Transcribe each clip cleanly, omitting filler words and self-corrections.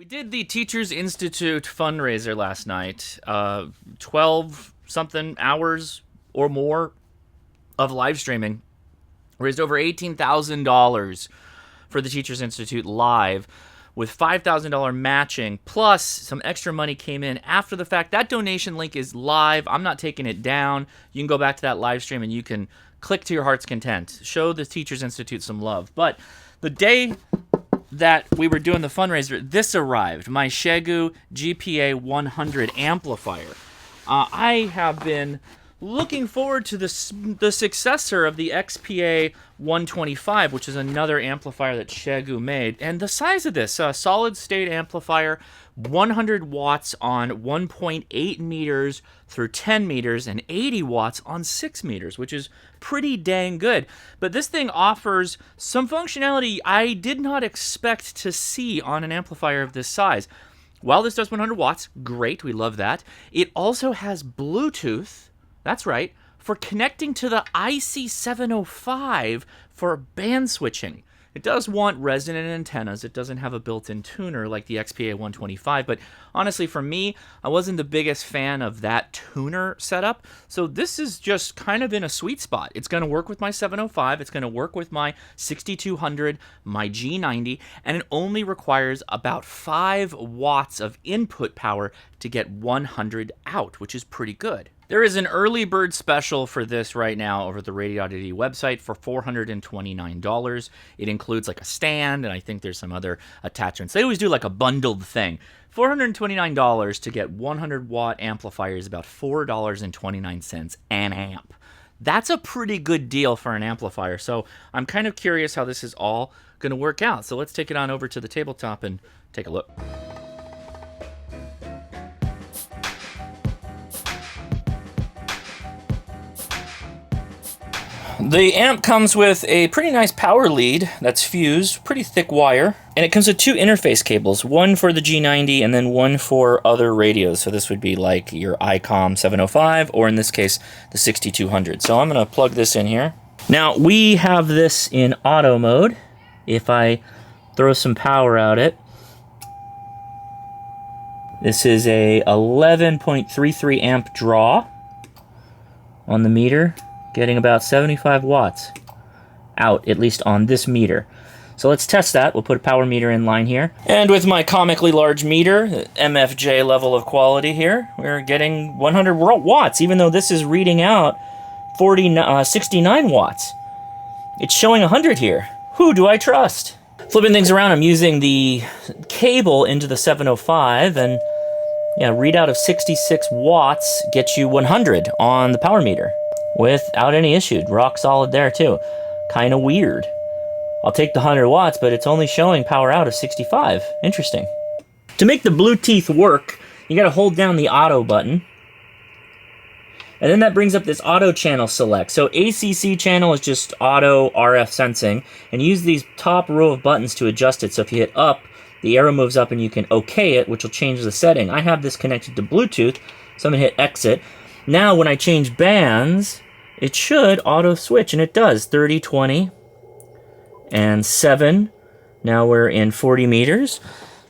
We did the Teachers Institute fundraiser last night. 12 something hours or more of live streaming. Raised over $18,000 for the Teachers Institute live, with $5,000 matching, plus some extra money came in after the fact. That donation link is live. I'm not taking it down. You can go back to that live stream and you can click to your heart's content. Show the Teachers Institute some love. But the day that we were doing the fundraiser, this arrived, my Xiegu GPA100 amplifier. I have been looking forward to the successor of the XPA125, which is another amplifier that Xiegu made. And the size of this, solid state amplifier, 100 watts on 1.8 meters through 10 meters and 80 watts on 6 meters, which is pretty dang good. But this thing offers some functionality I did not expect to see on an amplifier of this size. While this does 100 watts, great, we love that. It also has Bluetooth. That's right, for connecting to the IC-705 for band switching. It does want resonant antennas. It doesn't have a built-in tuner like the XPA125, but honestly, for me, I wasn't the biggest fan of that tuner setup, so this is just kind of in a sweet spot. It's going to work with my 705, it's going to work with my 6200, my G90, and it only requires about 5 watts of input power to get 100 out, which is pretty good. There is an early bird special for this right now over the Radio.ed website for $429. It includes like a stand, and I think there's some other attachments. They always do like a bundled thing. $429 to get 100 watt amplifier is about $4.29 an amp. That's a pretty good deal for an amplifier, so I'm kind of curious how this is all going to work out. So let's take it on over to the tabletop and take a look. The amp comes with a pretty nice power lead that's fused, pretty thick wire, and it comes with 2 interface cables, one for the G90 and then one for other radios. So this would be like your ICOM 705 or in this case the 6200. So I'm going to plug this in here. Now we have this in auto mode. If I throw some power at it, this is a 11.33 amp draw on the meter, getting about 75 watts out, at least on this meter. So let's test that. We'll put a power meter in line here. And with my comically large meter, MFJ level of quality here, we're getting 100 watts, even though this is reading out 69 watts. It's showing 100 here. Who do I trust? Flipping things around, I'm using the cable into the 705, and yeah, readout of 66 watts gets you 100 on the power meter without any issue. Rock solid there too. Kind of weird. I'll take the 100 watts, but it's only showing power out of 65. Interesting. To make the Bluetooth work, you gotta hold down the auto button. And then that brings up this auto channel select. So ACC channel is just auto RF sensing, and use these top row of buttons to adjust it. So if you hit up, the arrow moves up and you can OK it, which will change the setting. I have this connected to Bluetooth, so I'm gonna hit exit. Now when I change bands, it should auto switch, and it does. 30, 20, and 7. Now we're in 40 meters.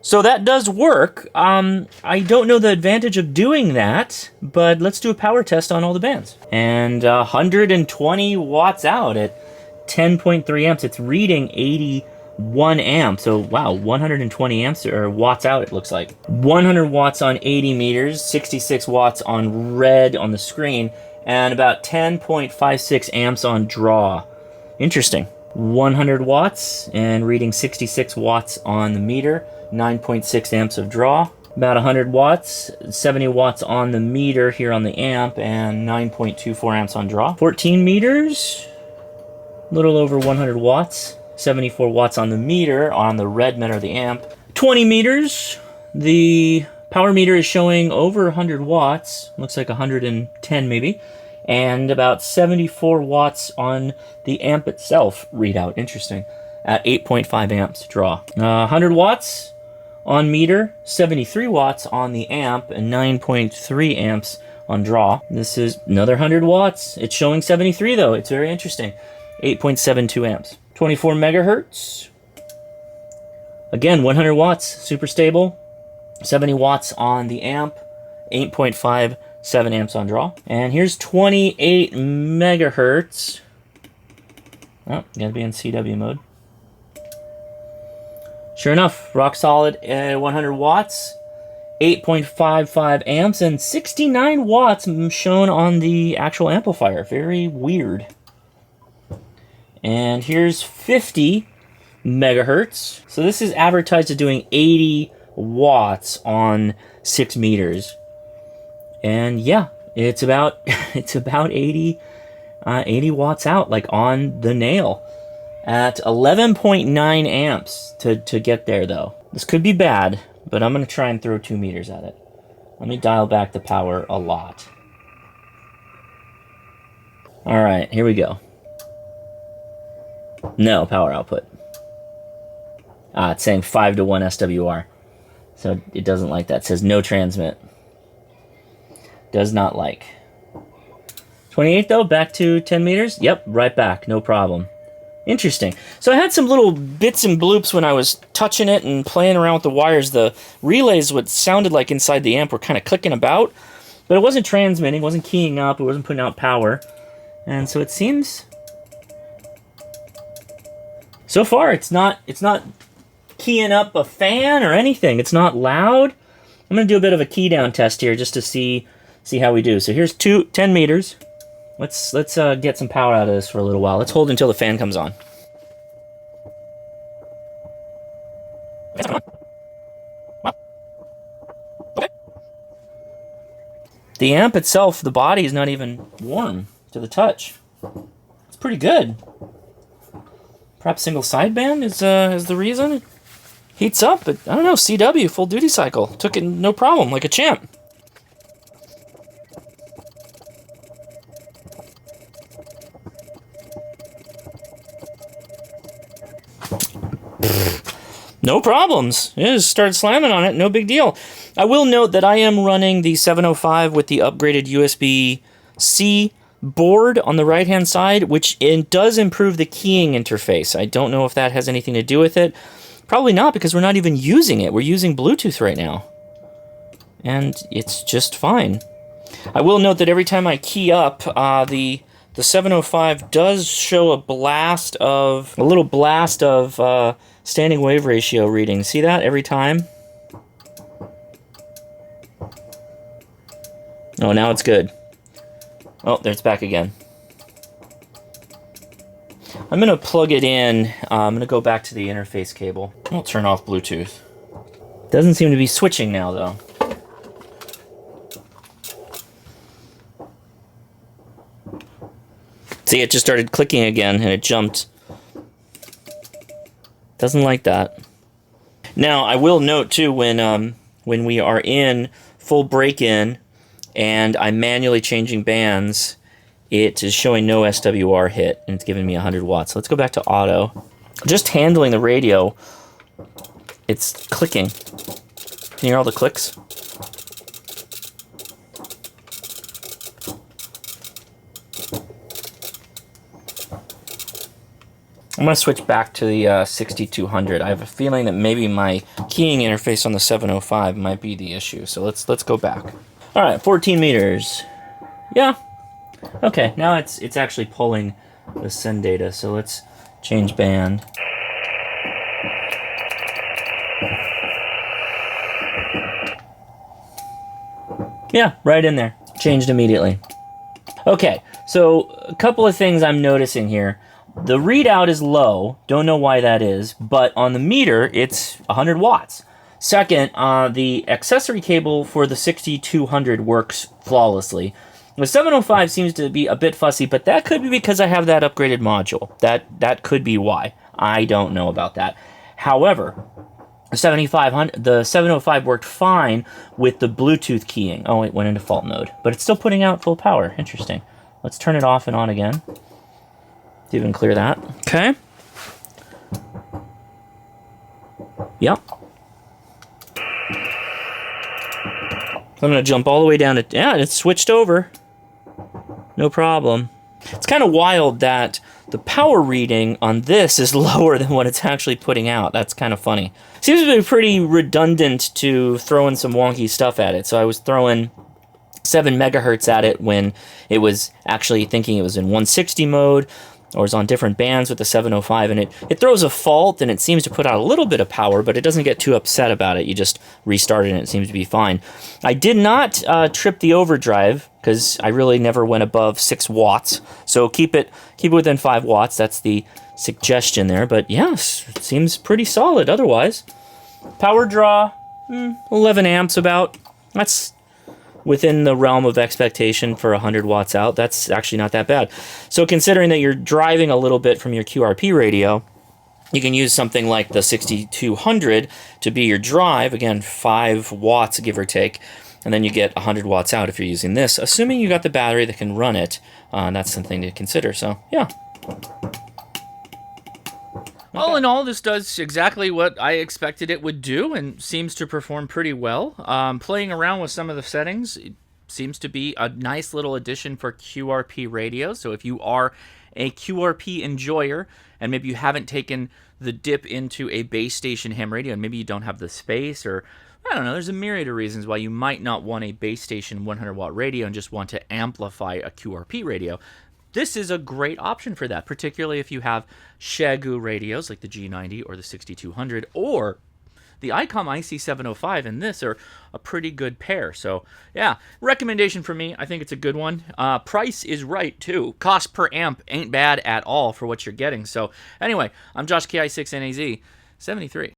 So that does work. I don't know the advantage of doing that, but let's do a power test on all the bands. And 120 watts out at 10.3 amps. It's reading 81 amps. So wow, 120 amps or watts out, it looks like. 100 watts on 80 meters, 66 watts on red on the screen, and about 10.56 amps on draw. Interesting. 100 watts and reading 66 watts on the meter, 9.6 amps of draw. About 100 watts, 70 watts on the meter here on the amp, and 9.24 amps on draw. 14 meters, a little over 100 watts, 74 watts on the meter on the red meter of the amp. 20 meters, the power meter is showing over 100 watts, looks like 110 maybe, and about 74 watts on the amp itself readout. Interesting. At 8.5 amps draw. 100 watts on meter, 73 watts on the amp, and 9.3 amps on draw. This is another 100 watts. It's showing 73 though. It's very interesting. 8.72 amps. 24 megahertz. Again, 100 watts, super stable. 70 watts on the amp, 8.57 amps on draw. And here's 28 megahertz. Oh, gotta be in CW mode. Sure enough, rock solid 100 watts, 8.55 amps, and 69 watts shown on the actual amplifier. Very weird. And here's 50 megahertz. So this is advertised as doing 80 watts on 6 meters. And yeah, it's about 80 watts out, like on the nail. At 11.9 amps to get there, though. This could be bad, but I'm going to try and throw 2 meters at it. Let me dial back the power a lot. Alright, here we go. No power output. It's saying 5:1 SWR. So it doesn't like that. It says no transmit. Does not like. 28 though, back to 10 meters. Yep, right back, no problem. Interesting. So I had some little bits and bloops when I was touching it and playing around with the wires. The relays, what sounded like inside the amp, were kind of clicking about, but it wasn't transmitting, it wasn't keying up, it wasn't putting out power. And so it seems, so far it's not keying up a fan or anything. It's not loud. I'm gonna do a bit of a key down test here just to see how we do. So here's 10 meters. Let's get some power out of this for a little while. Let's hold until the fan comes on. Okay. The amp itself, the body is not even warm to the touch. It's pretty good. Perhaps single sideband is the reason. It heats up, but I don't know, CW, full duty cycle. Took it no problem, like a champ. No problems. Yeah, just started slamming on it. No big deal. I will note that I am running the 705 with the upgraded USB-C board on the right-hand side, which does improve the keying interface. I don't know if that has anything to do with it. Probably not, because we're not even using it. We're using Bluetooth right now. And it's just fine. I will note that every time I key up, the 705 does show a little blast of standing wave ratio reading. See that every time? Oh, now it's good. Oh, there it's back again. I'm going to plug it in. I'm going to go back to the interface cable. I'll turn off Bluetooth. Doesn't seem to be switching now, though. See, it just started clicking again, and it jumped. Doesn't like that. Now, I will note, too, when we are in full break-in, and I'm manually changing bands, it is showing no SWR hit, and it's giving me 100 watts. So let's go back to auto. Just handling the radio, it's clicking. Can you hear all the clicks? I'm going to switch back to the 6200. I have a feeling that maybe my keying interface on the 705 might be the issue. So let's go back. All right, 14 meters. Yeah. Okay, now it's actually pulling the send data. So let's change band. Yeah, right in there. Changed immediately. Okay, so a couple of things I'm noticing here. The readout is low, don't know why that is, but on the meter, it's 100 watts. Second, the accessory cable for the 6200 works flawlessly. The 705 seems to be a bit fussy, but that could be because I have that upgraded module. That could be why. I don't know about that. However, the 705 worked fine with the Bluetooth keying. Oh, it went into fault mode, but it's still putting out full power. Interesting. Let's turn it off and on again. See if we can clear that. Okay. Yep. So I'm going to jump all the way down to... Yeah, it's switched over. No problem. It's kind of wild that the power reading on this is lower than what it's actually putting out. That's kind of funny. Seems to be pretty redundant to throw in some wonky stuff at it. So I was throwing 7 megahertz at it when it was actually thinking it was in 160 mode, or is on different bands with the 705, and it throws a fault, and it seems to put out a little bit of power, but it doesn't get too upset about it. You just restart it, and it seems to be fine. I did not trip the overdrive, because I really never went above 6 watts, so keep it within 5 watts. That's the suggestion there, but yes, it seems pretty solid otherwise. Power draw, 11 amps about. That's within the realm of expectation for 100 watts out. That's actually not that bad. So considering that you're driving a little bit from your QRP radio, you can use something like the 6200 to be your drive. Again, 5 watts, give or take. And then you get 100 watts out if you're using this, assuming you got the battery that can run it. And that's something to consider. So, yeah. All in all, this does exactly what I expected it would do and seems to perform pretty well. Playing around with some of the settings, it seems to be a nice little addition for QRP radio. So if you are a QRP enjoyer and maybe you haven't taken the dip into a base station ham radio and maybe you don't have the space, or I don't know, there's a myriad of reasons why you might not want a base station 100 watt radio and just want to amplify a QRP radio. This is a great option for that, particularly if you have Xiegu radios like the G90 or the 6200, or the ICOM IC-705 and this are a pretty good pair. So yeah, recommendation for me. I think it's a good one. Price is right too. Cost per amp ain't bad at all for what you're getting. So anyway, I'm Josh KI6NAZ 73.